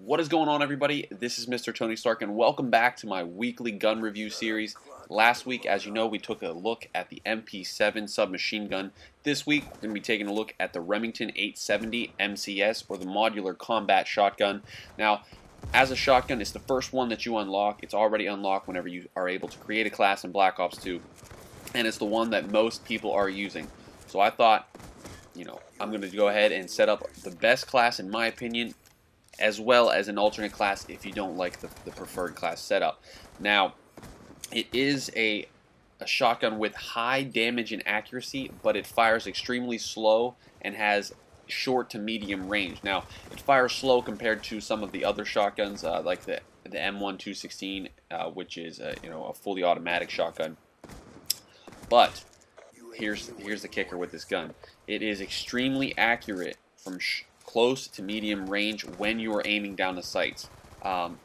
What is going on, everybody? This is Mr. Tony Stark, and welcome back to my weekly gun review series. Last week, as you know, we took a look at the MP7 submachine gun. This week, we're going to be taking a look at the Remington 870 MCS, or the modular combat shotgun. Now, as a shotgun, it's the first one that you unlock. It's already unlocked whenever you are able to create a class in Black Ops 2, and it's the one that most people are using. So I thought, I'm going to go ahead and set up the best class, in my opinion, as well as an alternate class if you don't like the preferred class setup. Now, it is a shotgun with high damage and accuracy, but it fires extremely slow and has short to medium range. Now, it fires slow compared to some of the other shotguns, like the M1216, which is a fully automatic shotgun. But here's the kicker with this gun: it is extremely accurate from close to medium range when you are aiming down the sights.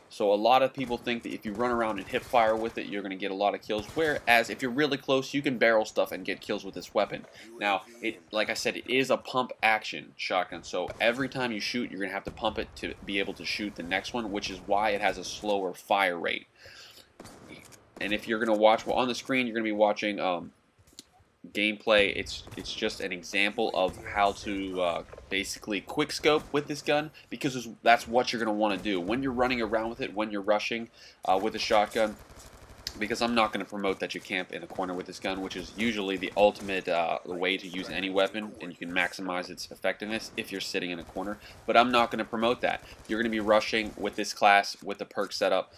So a lot of people think that if you run around and hip fire with it, you're going to get a lot of kills, whereas if you're really close, you can barrel stuff and get kills with this weapon. Now, like I said, it is a pump action shotgun, so every time you shoot, you're going to have to pump it to be able to shoot the next one, which is why it has a slower fire rate. And if you're going to watch, well, on the screen, you're going to be watching gameplay. It's just an example of how to basically quick scope with this gun, because that's what you're going to want to do when you're running around with it, when you're rushing with a shotgun. Because I'm not going to promote that you camp in a corner with this gun, which is usually the ultimate way to use any weapon, and you can maximize its effectiveness if you're sitting in a corner. But I'm not going to promote that. You're going to be rushing with this class with the perk setup.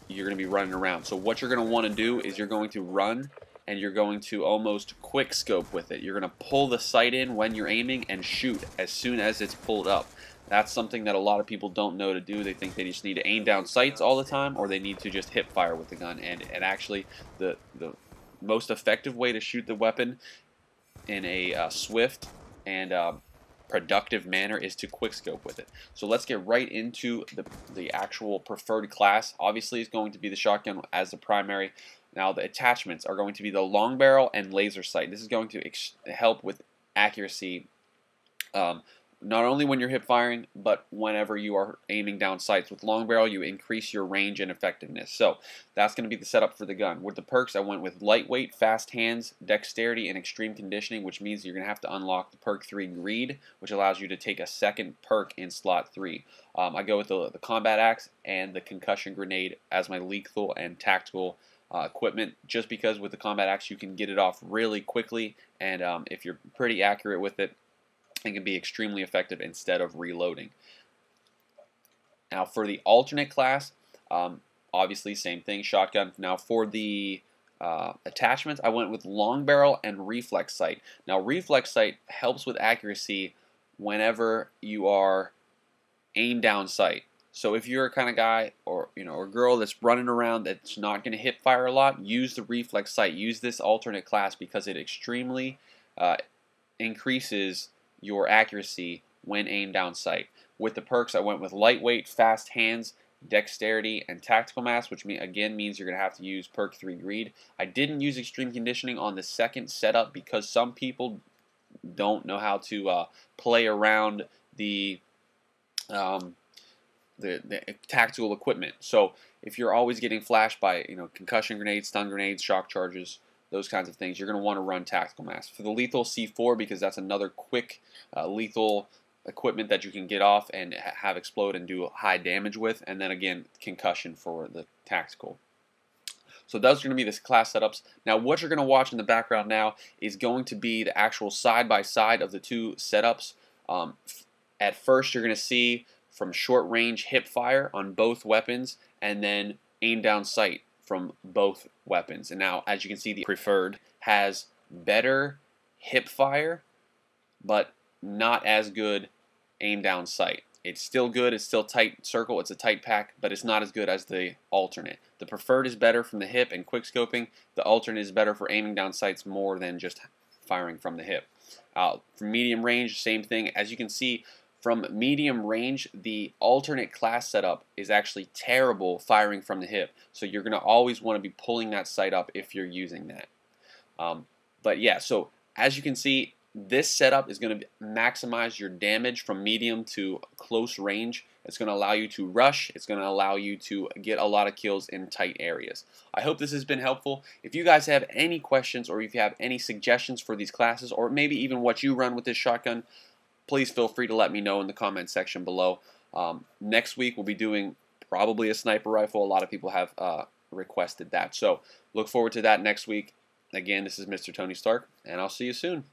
You're going to be running around. So what you're going to want to do is you're going to run, and you're going to almost quick scope with it. You're going to pull the sight in when you're aiming and shoot as soon as it's pulled up. That's something that a lot of people don't know to do. They think they just need to aim down sights all the time, or they need to just hip fire with the gun. And actually, the most effective way to shoot the weapon in a swift and productive manner is to quick scope with it. So let's get right into the actual preferred class. Obviously, it's going to be the shotgun as the primary. Now, the attachments are going to be the long barrel and laser sight. This is going to help with accuracy, not only when you're hip firing, but whenever you are aiming down sights. With long barrel, you increase your range and effectiveness. So that's going to be the setup for the gun. With the perks, I went with lightweight, fast hands, dexterity, and extreme conditioning, which means you're going to have to unlock the perk 3 greed, which allows you to take a second perk in slot 3. I go with the combat axe and the concussion grenade as my lethal and tactical equipment, just because with the combat axe you can get it off really quickly, and if you're pretty accurate with it, it can be extremely effective instead of reloading. Now, for the alternate class, obviously same thing, shotgun. Now, for the attachments, I went with long barrel and reflex sight. Now, reflex sight helps with accuracy whenever you are aim down sight. So if you're a kind of guy or a girl that's running around that's not going to hip fire a lot, use the reflex sight. Use this alternate class because it extremely increases your accuracy when aimed down sight. With the perks, I went with lightweight, fast hands, dexterity, and tactical mass, which again means you're going to have to use perk 3 greed. I didn't use extreme conditioning on the second setup because some people don't know how to play around the tactical equipment. So if you're always getting flashed by concussion grenades, stun grenades, shock charges, those kinds of things, you're going to want to run tactical mass. For the lethal, C4, because that's another quick lethal equipment that you can get off and have explode and do high damage with. And then again, concussion for the tactical. So those are going to be the class setups. Now, what you're going to watch in the background now is going to be the actual side-by-side of the two setups. At first, you're going to see from short range hip fire on both weapons, and then aim down sight from both weapons. And now, as you can see, the preferred has better hip fire, but not as good aim down sight. It's still good, it's still tight circle, it's a tight pack, but it's not as good as the alternate. The preferred is better from the hip and quick scoping. The alternate is better for aiming down sights more than just firing from the hip. From medium range, same thing. As you can see, from medium range, the alternate class setup is actually terrible firing from the hip. So you're going to always want to be pulling that sight up if you're using that. But yeah, so as you can see, This setup is going to maximize your damage from medium to close range. It's going to allow you to rush. It's going to allow you to get a lot of kills in tight areas. I hope this has been helpful. If you guys have any questions or if you have any suggestions for these classes or maybe even what you run with this shotgun, please feel free to let me know in the comment section below. Next week we'll be doing probably a sniper rifle. A lot of people have requested that. So look forward to that next week. Again, this is Mr. Tony Stark, and I'll see you soon.